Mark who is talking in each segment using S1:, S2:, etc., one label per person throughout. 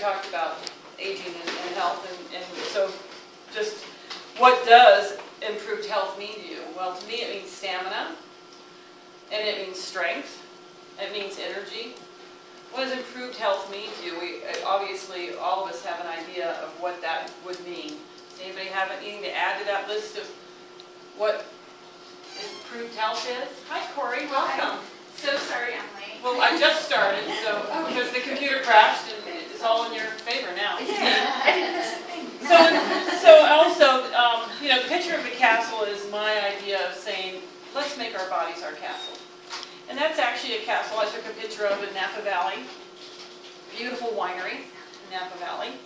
S1: talked about aging and health, and so just what does improved health mean to you? Well, to me it means stamina, and it means strength, it means energy. What does improved health mean to you? Obviously, all of us have an idea of what that would mean. Does anybody have anything to add to that list of what improved health is? Hi, Corey. Welcome.
S2: So sorry I'm late.
S1: Well, I just started, so because the computer crashed and it's all in your favor now.
S2: Yeah, I didn't miss a thing.
S1: So also, you know, the picture of the castle is my idea of saying, let's make our bodies our castle. And that's actually a castle I took a picture of in Napa Valley. Beautiful winery in Napa Valley.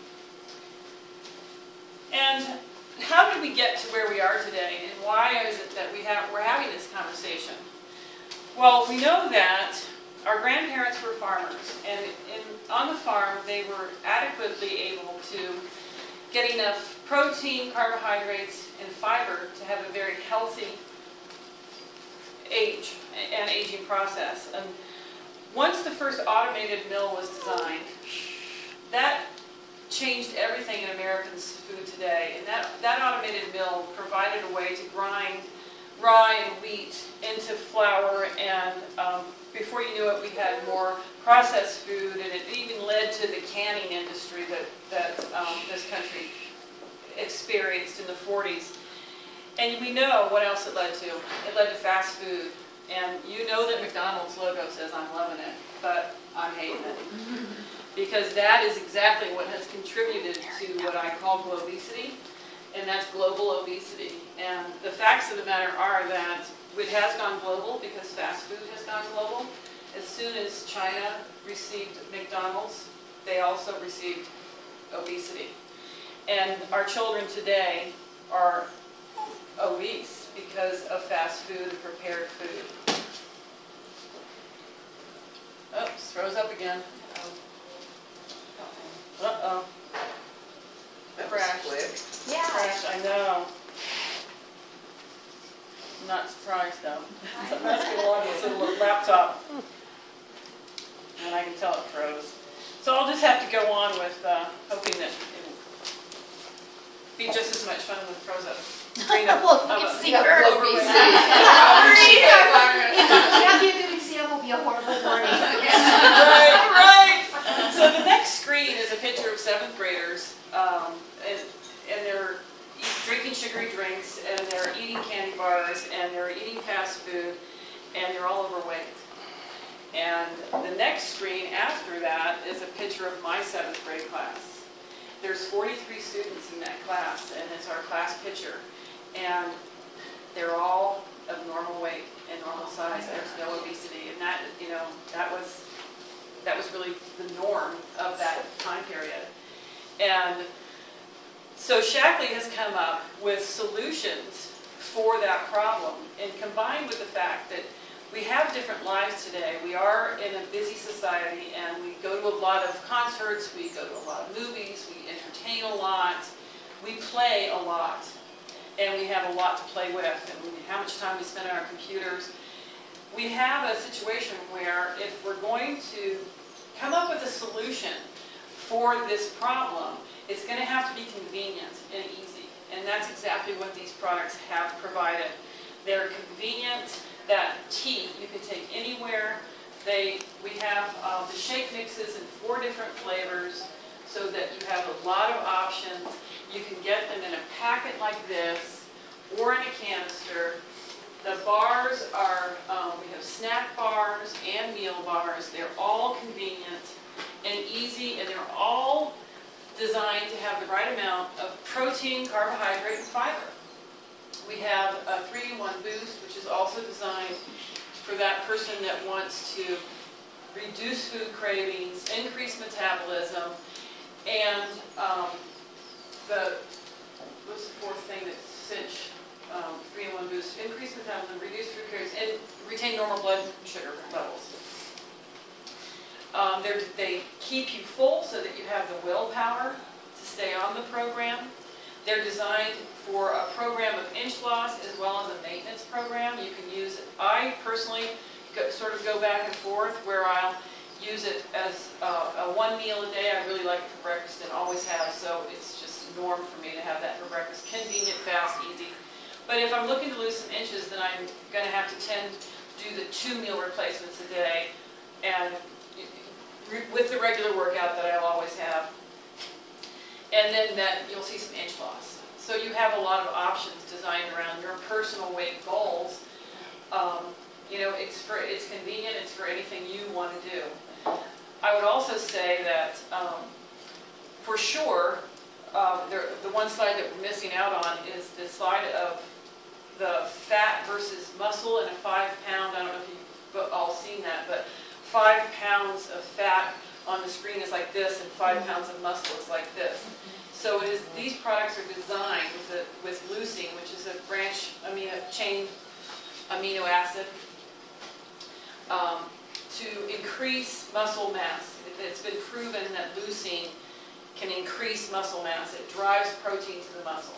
S1: And how did we get to where we are today, and why is it that we're having this conversation? Well, we know that our grandparents were farmers, and on the farm they were adequately able to get enough protein, carbohydrates, and fiber to have a very healthy age and aging process. And once the first automated mill was designed, that changed everything in Americans' food today. And that automated mill provided a way to grind rye and wheat into flour, and before you knew it, we had more processed food, and it even led to the canning industry that this country experienced in the 40s. And we know what else it led to. It led to fast food. And you know that McDonald's logo says, "I'm loving it," but I'm hating it. Because that is exactly what has contributed to what I call globesity, and that's global obesity. And the facts of the matter are that it has gone global because fast food has gone global. As soon as China received McDonald's, they also received obesity. And our children today are obese because of fast food and prepared food. Oops, froze up again. Uh-oh. Crashed.
S2: Yeah.
S1: Crashed, I know. I'm not surprised though. That's going on this little laptop. And I can tell it froze. So I'll just have to go on with hoping that it'll be just as much fun as it froze up.
S2: Well, you can see her obesity. If you do exam, will be a horrible morning.
S1: Right. So the next screen is a picture of 7th graders, and they're drinking sugary drinks, and they're eating candy bars, and they're eating fast food, and they're all overweight. And the next screen after that is a picture of my 7th grade class. There's 43 students in that class, and it's our class picture. And they're all of normal weight and normal size. There's no obesity, and that, you know, that was really the norm of that time period. And so Shaklee has come up with solutions for that problem, and combined with the fact that we have different lives today. We are in a busy society, and we go to a lot of concerts, we go to a lot of movies, we entertain a lot, we play a lot. And we have a lot to play with, and how much time we spend on our computers. We have a situation where if we're going to come up with a solution for this problem, it's going to have to be convenient and easy. And that's exactly what these products have provided. They're convenient. That tea you can take anywhere. We have the shake mixes in 4 different flavors, so that you have a lot of options. You can get them in a packet like this, or in a canister. The bars are, we have snack bars and meal bars. They're all convenient and easy, and they're all designed to have the right amount of protein, carbohydrate, and fiber. We have a 3-in-1 boost, which is also designed for that person that wants to reduce food cravings, increase metabolism, and what's the 4th thing that Cinch 3-in-1 boost? Increase metabolism, reduce food cravings, and retain normal blood sugar levels. They keep you full so that you have the willpower to stay on the program. They're designed for a program of inch loss as well as a maintenance program. You can use it. I personally sort of go back and forth where I'll use it as a one meal a day. I really like it for breakfast and always have, so it's just a norm for me to have that for breakfast. Convenient, fast, easy. But if I'm looking to lose some inches, then I'm going to have to tend to do the 2 meal replacements a day, and with the regular workout that I'll always have. And then you'll see some inch loss. So you have a lot of options designed around your personal weight goals. You know, it's convenient, it's for anything you want to do. I would also say that, for sure, the one slide that we're missing out on is the slide of the fat versus muscle in a 5-pound, I don't know if you've all seen that, but 5 pounds of fat on the screen is like this, and 5 pounds of muscle is like this. So these products are designed with leucine, which is a chain amino acid, to increase muscle mass. It's been proven that leucine can increase muscle mass. It drives protein to the muscle.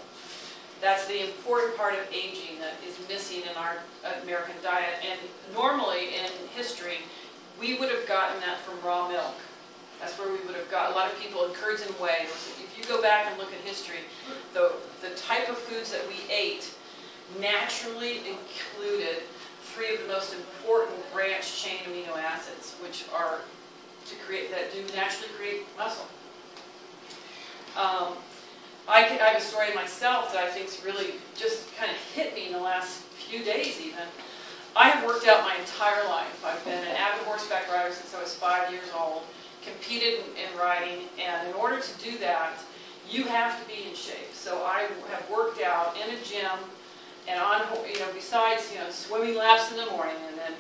S1: That's the important part of aging that is missing in our American diet. And normally in history, we would have gotten that from raw milk. That's where we would have got a lot of people in curds and whey. If you go back and look at history, the type of foods that we ate naturally included 3 of the most important branched chain amino acids, which are that do naturally create muscle. I have a story myself that I think's really just kind of hit me in the last few days even. I have worked out my entire life. I've been an avid horseback rider since I was 5 years old, competed in riding, and in order to do that, you have to be in shape. So I have worked out in a gym, and besides, swimming laps in the morning, and then,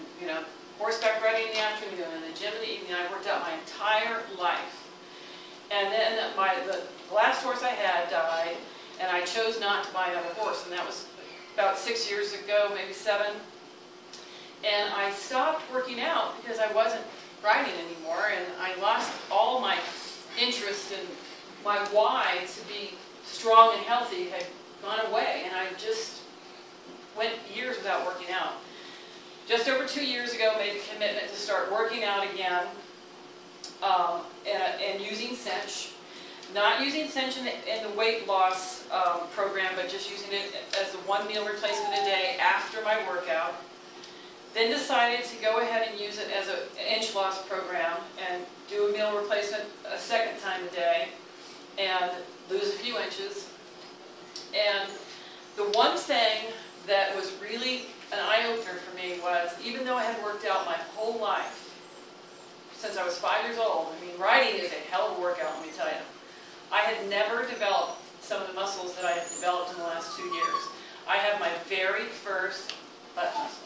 S1: horseback riding in the afternoon, and the gym in the evening. I worked out my entire life. And then the last horse I had died, and I chose not to buy another horse, and that was about 6 years ago, maybe 7. And I stopped working out because I wasn't riding anymore, and I lost all my interest, and my why to be strong and healthy had gone away, and I just went years without working out. Just over 2 years ago, made the commitment to start working out again, and using Cinch. Not using Cinch in the weight loss program, but just using it as a 1 meal replacement a day after my workout. Then decided to go ahead and use it as an inch loss program and do a meal replacement a 2nd time a day and lose a few inches. And the one thing that was really an eye-opener for me was, even though I had worked out my whole life, since I was 5 years old, riding is a hell of a workout, let me tell you. I had never developed some of the muscles that I have developed in the last 2 years. I have my very first butt muscle.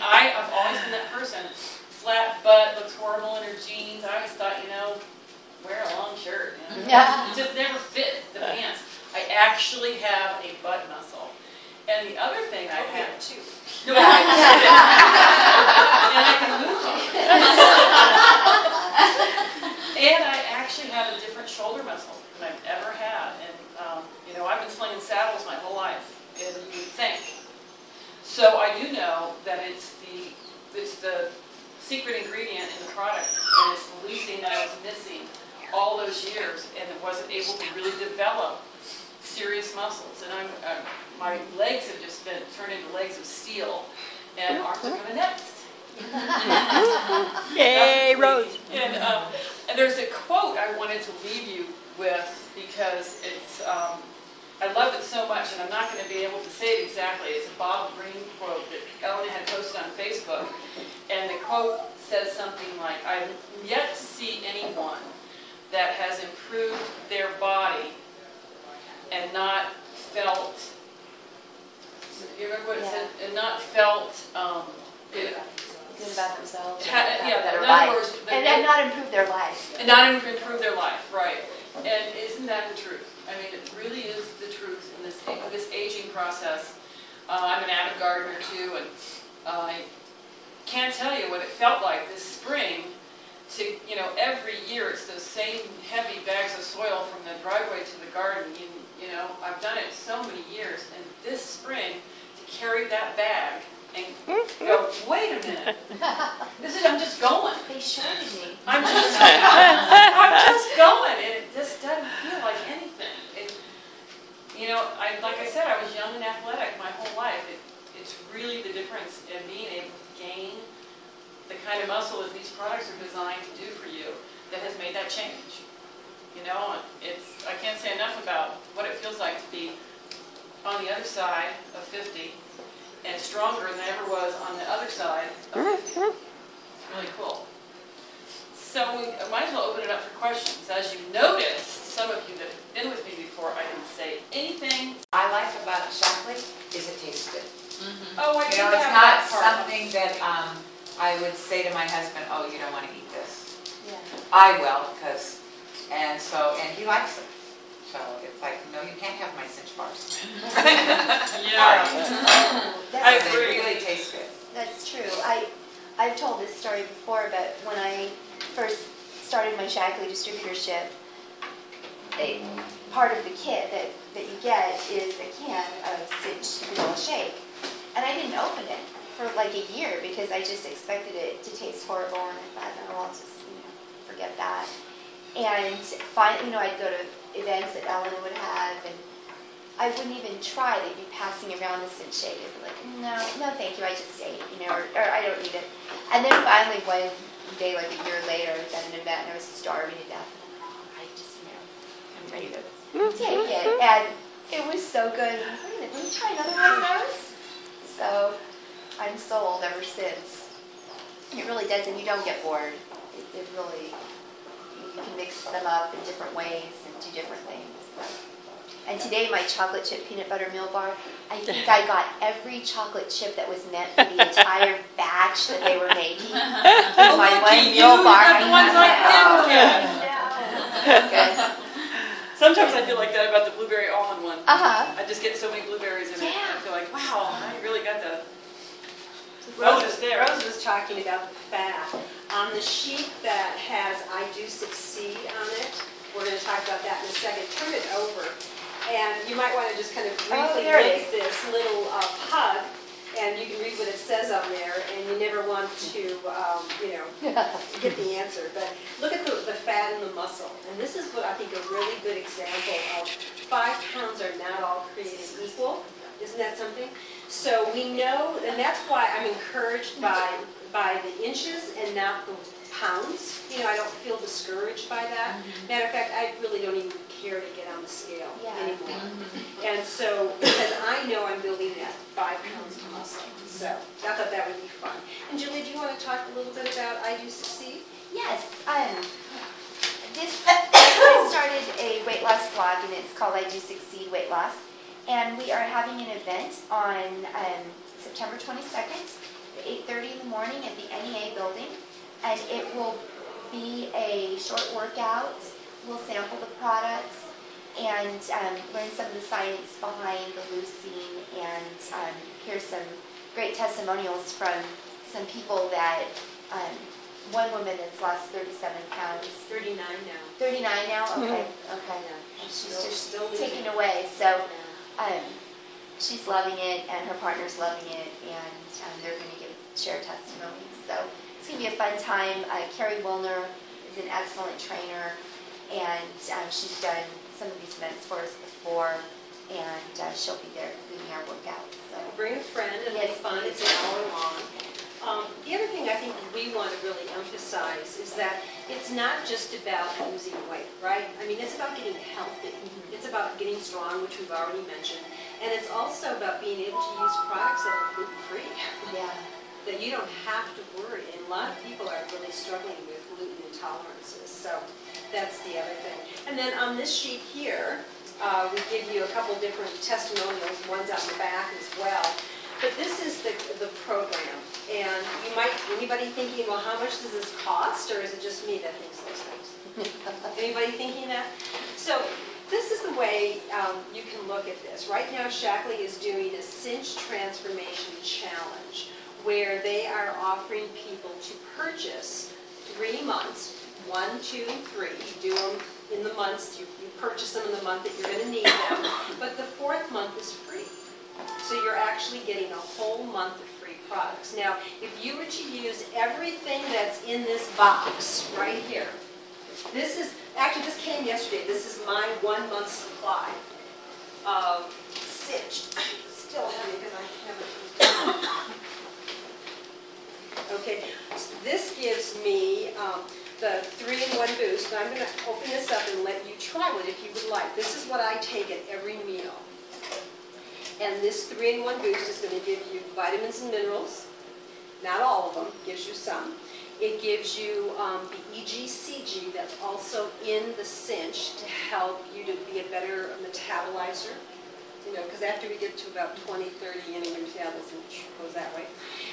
S1: I've always been that person. Flat butt, looks horrible in her jeans. I always thought, wear a long shirt. It just never fit the pants. I actually have a butt muscle. And the other thing I have too. No, I and I can move it. And I actually have a different shoulder muscle than I've ever had. And I've been slinging saddles my whole life. And you would think. So I do know that it's the secret ingredient in the product, and it's the leucine that I was missing all those years, and it wasn't able to really develop serious muscles. And my legs have just been turned into legs of steel, and arms are coming next.
S3: Yay, Rose!
S1: And there's a quote I wanted to leave you with, because it's I love it so much, and I'm not going to be able to say it exactly. It's a Bob Green quote that Ellen had posted on Facebook. And the quote says something like, "I've yet to see anyone that has improved their body and not felt," you remember what it said? And not felt,
S2: good about themselves.
S1: And
S2: not improve their life.
S1: And not improve their life, right. And isn't that the truth? It really is the truth in this aging process. I'm an avid gardener too, and I can't tell you what it felt like this spring to, every year it's those same heavy bags of soil from the driveway to the garden. I've done it so many years, and this spring to carry that bag and go, wait a minute, I'm just going.
S2: They showed me.
S1: I'm just going, and it just doesn't feel like anything. You know, like I said, I was young and athletic my whole life. It's really the difference in being able to gain the kind of muscle that these products are designed to do for you that has made that change. You know, I can't say enough about what it feels like to be on the other side of 50 and stronger than I ever was on the other side of 50. It's really cool. So we might as well open it up for questions. As you noticed, some of you that have been with me before, I didn't say anything.
S3: I like about Shaklee is it tastes good.
S1: Oh, I
S3: You
S1: do
S3: know,
S1: have
S3: it's not
S1: that part.
S3: something that I would say to my husband, oh, you don't want to eat this.
S2: Yeah.
S3: I will, and he likes it. So it's like, no, you can't have my cinch bars.
S1: Yeah. I
S3: They
S1: agree.
S3: really taste good.
S2: That's true. I've told this story before, but when I first started my Shaklee distributorship, part of the kit that you get is a can of Cinch vanilla shake. And I didn't open it for like a year because I just expected it to taste horrible, and I thought, no, I'll just forget that. And finally, I'd go to events that Ellen would have, and I wouldn't even try. They'd be passing around the Cinch shake. I'd be like, no, thank you. I just ate, or I don't need it. And then finally one day, like a year later, I was at an event and I was starving to death. And I'm like, I'm ready to take it. And it was so good. And I was like, wait a minute, let me try another one of those. So I'm sold ever since. It really does, and you don't get bored. It really, you can mix them up in different ways and do different things. So. And today my chocolate chip peanut butter meal bar, I think I got every chocolate chip that was meant for the entire batch that they were making. In my one meal bar.
S1: The ones I didn't get.
S2: Good.
S1: Sometimes I feel like that about the blueberry almond one.
S2: Uh-huh.
S1: I just get so many blueberries in it.
S2: Yeah.
S1: I feel like, wow, I really got the
S4: Rose
S1: there.
S4: was talking about the fat. On the sheet that has I Do Succeed on it, we're going to talk about that in a second. Turn it over. And you might want to just kind of briefly
S2: there
S4: look
S2: it
S4: at this little pug, and you can read what it says on there, and you never want to, get the answer. But look at the fat and the muscle. And this is what I think a really good example of 5 pounds are not all created equal. Isn't that something? So we know, and that's why I'm encouraged by the inches and not the pounds. I don't feel discouraged by that. Matter of fact, I really don't even care to get on the scale anymore. And so, because I know I'm building that 5 pounds of muscle. So I thought that would be fun. And Julie, do you want to talk a little bit about I Do Succeed?
S2: Yes. I started a weight loss blog, and it's called I Do Succeed Weight Loss. And we are having an event on September 22nd at 8:30 in the morning at the NEA building. And it will be a short workout. We'll sample the products and learn some of the science behind the leucine, and hear some great testimonials from some people that, one woman that's lost 37 pounds.
S4: 39 now.
S2: 39 now? Okay.
S4: Yeah.
S2: And she's just
S4: still
S2: taking away. So she's loving it, and her partner's loving it, and they're going to share testimonies. So it's going to be a fun time. Carrie Wilner is an excellent trainer, and she's done some of these events for us before, and she'll be there leading our workout. So
S4: Bring a friend, and it's fun. It's an hour long. The other thing I think we want to really emphasize is that it's not just about losing weight, right? I mean, it's about getting healthy. It's about getting strong, which we've already mentioned. And it's also about being able to use products that are gluten-free.
S2: yeah.
S4: That you don't have to worry. And a lot of people are really struggling with gluten intolerances. So that's the other thing. And then on this sheet here, we give you a couple different testimonials. One's out in the back as well. But this is the program. And anybody thinking, well, how much does this cost? Or is it just me that thinks those things? Anybody thinking that? So this is the way you can look at this. Right now, Shaklee is doing a Cinch Transformation Challenge, where they are offering people to purchase 3 months, 1, 2, and 3. You do them in the months, you purchase them in the month that you're going to need them, but the 4th month is free. So you're actually getting a whole month of free products. Now, if you were to use everything that's in this box right here, this is, actually this came yesterday, this is my 1 month supply of Cinch. Still heavy because I haven't. Okay, so this gives me the 3-in-1 boost. Now I'm going to open this up and let you try one if you would like. This is what I take at every meal. And this 3-in-1 boost is going to give you vitamins and minerals. Not all of them, gives you some. It gives you the EGCG that's also in the Cinch to help you to be a better metabolizer. You know, because after we get to about 20, 30, anyway, metabolism goes that way.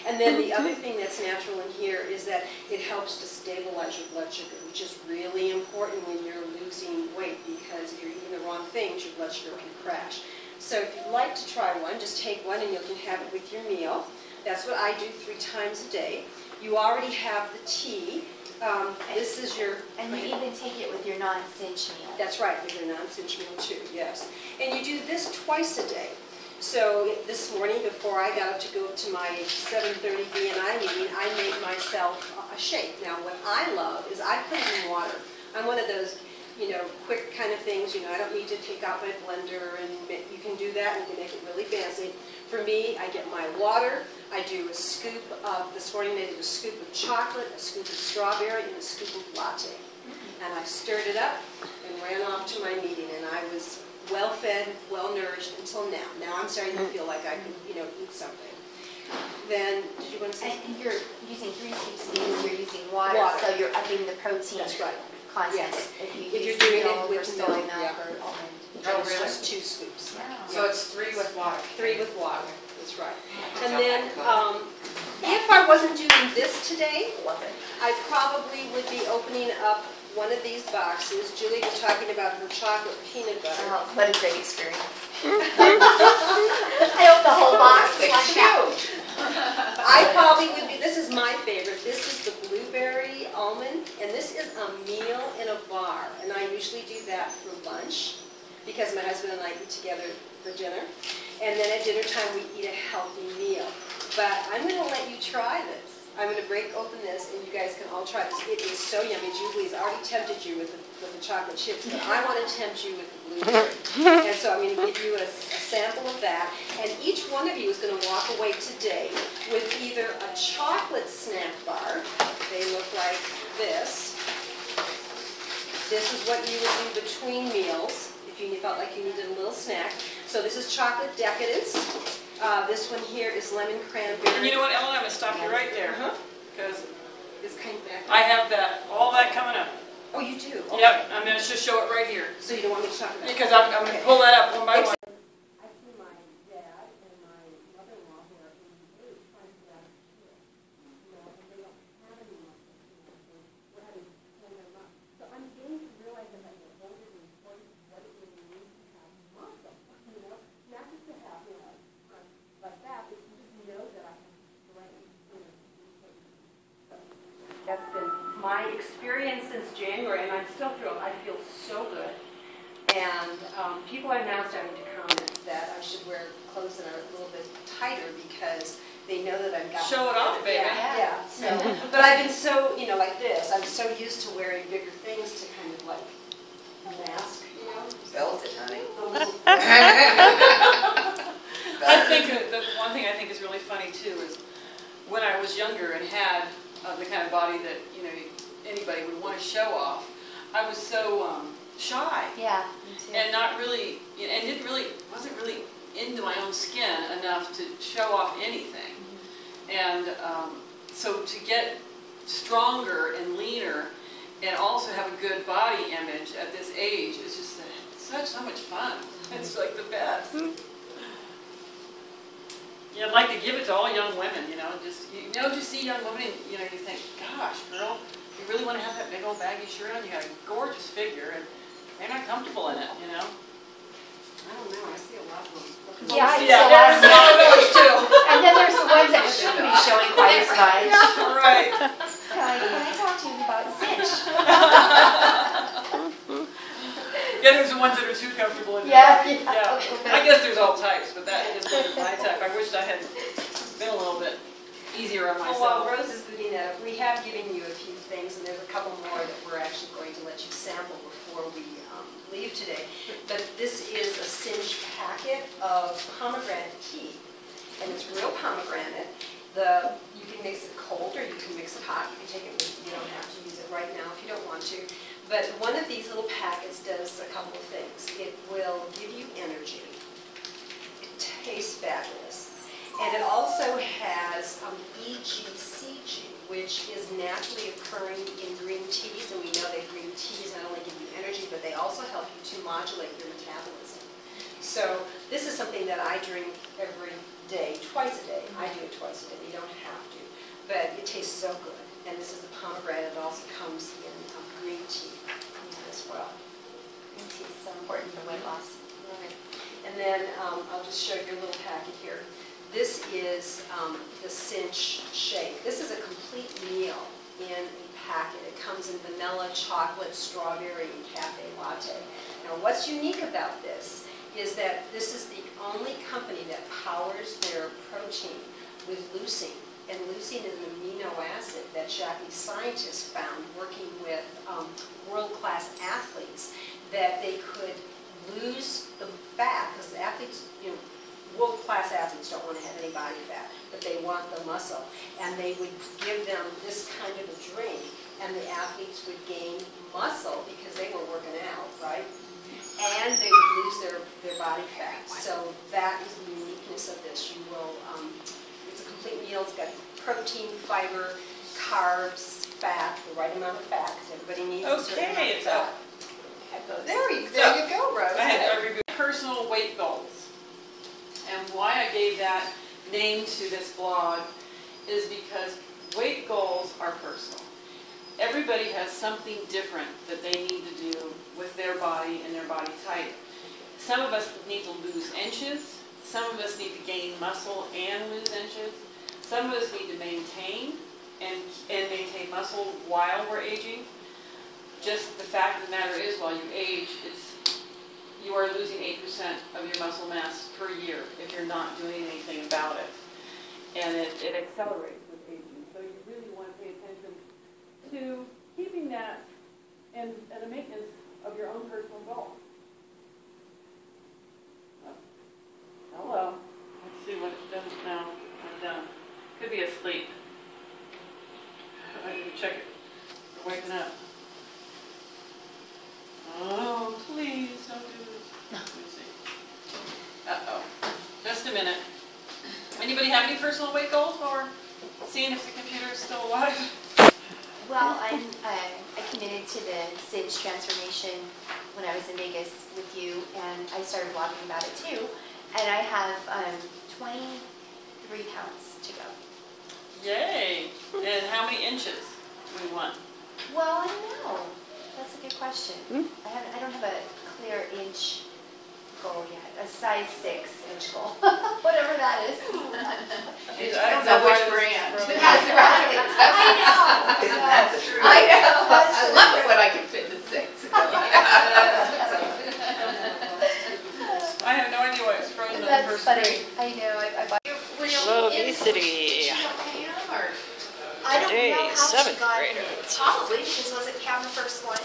S4: And then the other thing that's natural in here is that it helps to stabilize your blood sugar, which is really important when you're losing weight, because if you're eating the wrong things, your blood sugar can crash. So if you'd like to try one, just take one and you can have it with your meal. That's what I do 3 times a day. You already have the tea. This is your...
S2: And you even take it with your non-Cinch meal.
S4: That's right, with your non-Cinch meal too, yes. And you do this twice a day. So this morning, before I got up to go to my 7:30 B&I meeting, I made myself a shake. Now, what I love is I put it in water. I'm one of those, you know, quick kind of things. You know, I don't need to take out my blender, and you can do that and you can make it really fancy. For me, I get my water. I do a scoop of, this morning I did a scoop of chocolate, a scoop of strawberry, and a scoop of latte. And I stirred it up and ran off to my meeting, and I was well-fed, well-nourished until now. Now I'm starting to feel like I can, you know, eat something. Then, did you want to say?
S2: And you're using 3 scoops because you're using water, so you're upping the protein content.
S4: Yes.
S2: If
S4: you're doing it with
S2: soy milk or almond.
S3: Oh,
S4: It's
S3: really?
S4: just 2 scoops.
S2: Wow.
S3: So it's 3 with water.
S4: 3 with water, that's right. And then, if I wasn't doing this today, I probably would be opening up one of these boxes. Julie was talking about her chocolate peanut butter.
S2: Oh, what a great experience. I opened the whole box.
S4: I probably would be, this is my favorite. This is the blueberry almond, and this is a meal in a bar. And I usually do that for lunch, because my husband and I eat together for dinner. And then at dinner time, we eat a healthy meal. But I'm going to let you try this. I'm going to break open this, and you guys can all try this. It is so yummy. Julie's already tempted you with the chocolate chips, but I want to tempt you with the blueberry. And so I'm going to give you a sample of that. And each one of you is going to walk away today with either a chocolate snack bar. They look like this. This is what you would do between meals if you felt like you needed a little snack. So this is chocolate decadence. This one here is lemon cranberry.
S1: And you know what, Ellen, I'm going to stop you right there. Because
S4: It's kind of back.
S1: I have that, all that coming up.
S4: Oh, you do? Okay.
S1: Yep, I'm going to just show it right here.
S4: So you don't want me to talk about it?
S1: Because I'm going to pull that up one by one.
S4: I see my dad and my mother-in-law who are 88 trying to get out of school. You know, and they don't have any muscles. You know, so we're having to pull them up. So I'm beginning to realize that I get older and important what it really means to have muscle. You know, not just to have, you know, like that, but to just know that I have strength. You know, so that's been my experience since January, and I'm still thrilled. I feel so good. And people are now starting to comment that I should wear clothes that are a little bit tighter because they know that I've got...
S1: Show it off, baby.
S4: Yeah. So, but I've been so, you know, like this, I'm so used to wearing bigger things to kind of like mask, you know?
S3: Built it, honey.
S1: I think that one thing I think is really funny too is when I was younger and had the kind of body that, you know, anybody would want to show off, I was so shy.
S2: Yeah, me too.
S1: And not really, and wasn't really into my own skin enough to show off anything. And so to get stronger and leaner and also have a good body image at this age is just so much fun. It's like the best. Yeah, I'd like to give it to all young women, you know, just see young women and, you know, you think, gosh, girl, you really want to have that big old baggy shirt on? You got a gorgeous figure and they're not comfortable in it, you know?
S4: I don't know, I see a lot of them.
S2: Yeah, I
S1: Yeah,
S2: used to
S1: there's
S2: love
S1: some of those too.
S2: And then there's the ones that shouldn't be showing quite as much.
S1: Right.
S2: Can I talk to you about Cinch?
S1: Yeah, there's the ones that are too comfortable in it.
S2: Yeah.
S1: I guess there's all types, but that just wasn't my type. I wished I had been a little bit easier on
S4: Well, while
S1: myself.
S4: Rose is booting that up, we have given you a few things, and there's a couple more that we're actually going to let you sample before we leave today. But this is a Cinch packet of pomegranate tea, and it's real pomegranate. You can mix it cold or you can mix it hot. You can take it with, you don't have to use it right now if you don't want to. But one of these little packets does a couple of things. It will give you energy. It tastes fabulous. And it also has EGCG, which is naturally occurring in green teas. And we know that green teas not only give you energy, but they also help you to modulate your metabolism. So this is something that I drink every day, twice a day. I do it twice a day. You don't have to. But it tastes so good. And this is the pomegranate. It also comes in green tea as well.
S2: Green tea is so important for weight loss.
S4: Right. And then I'll just show you a little packet here. This is the Cinch shake. This is a complete meal in a packet. It comes in vanilla, chocolate, strawberry, and cafe latte. Now what's unique about this is that this is the only company that powers their protein with leucine. And leucine is an amino acid that Shaklee scientists found working with world-class athletes, that they could lose the fat, because athletes, world-class athletes don't want to have any body fat, but they want the muscle. And they would give them this kind of a drink, and the athletes would gain muscle because they were working out, right? And they would lose their body fat. So that is the uniqueness of this. You will, it's a complete meal. It's got protein, fiber, carbs, fat, the right amount of fat, because everybody needs a certain amount of fat. There you go, Rose.
S1: I had to review personal weight goals. And why I gave that name to this blog is because weight goals are personal. Everybody has something different that they need to do with their body and their body type. Some of us need to lose inches. Some of us need to gain muscle and lose inches. Some of us need to maintain and maintain muscle while we're aging. Just the fact of the matter is, while you age, you are losing 8% of your muscle mass per year if you're not doing anything about it. And it accelerates with aging. So you really want to pay attention to keeping that and the maintenance of your own personal goal. Hello. Let's see what it does now. I'm done. Could be asleep. I didn't check it. We're waking up. Oh, please don't do this. Let me see. Uh-oh. Just a minute. Anybody have any personal weight goals or seeing if the computer is still alive?
S2: Well, I committed to the Cinch transformation when I was in Vegas with you, and I started blogging about it too. And I have 23 pounds to go.
S1: Yay! And how many inches do we want?
S2: Well, I don't know. That's a good question. I don't have a clear inch goal yet. A size 6 inch goal. Whatever that is.
S1: I don't know which brand.
S2: That's right. I know.
S3: That's true.
S2: I know.
S3: I love it when I can fit the 6.
S1: I have no idea why it's frozen on the
S2: That's
S1: first
S2: funny.
S1: screen.
S2: I know. I bought
S5: Low obesity.
S2: I don't
S5: Today,
S2: know how she
S5: 7th
S2: got it.
S5: graders.
S2: Probably because wasn't Cam the first one.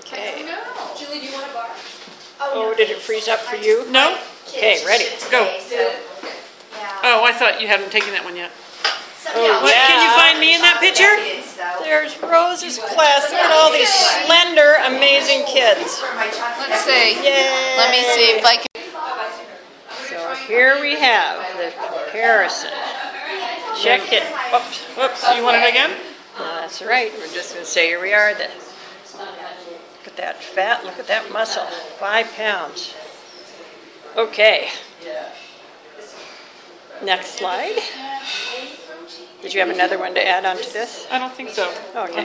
S5: Okay.
S4: Julie, do you want a bar?
S5: Oh,
S2: no,
S5: did it
S2: thanks.
S5: freeze up for
S2: I
S5: you?
S2: just-
S1: No?
S2: my
S5: Okay,
S2: kids
S5: ready.
S2: just
S1: Go.
S2: today, so, yeah.
S1: Oh, I thought you hadn't taken that one yet.
S2: So,
S5: Oh,
S2: yeah.
S5: what, can you
S1: find me in that picture?
S2: Kids, though.
S5: There's Rose's class. Look at all these slender, amazing kids.
S6: Let's see.
S5: Yay!
S6: Let me see if I can.
S5: So here we have the comparison. Check it.
S1: Oops, whoops, you want it again?
S5: That's right. We're just going to say here we are. Look at that fat. Look at that muscle. 5 pounds. Okay. Next slide. Did you have another one to add on to this?
S1: I don't think so.
S5: Okay.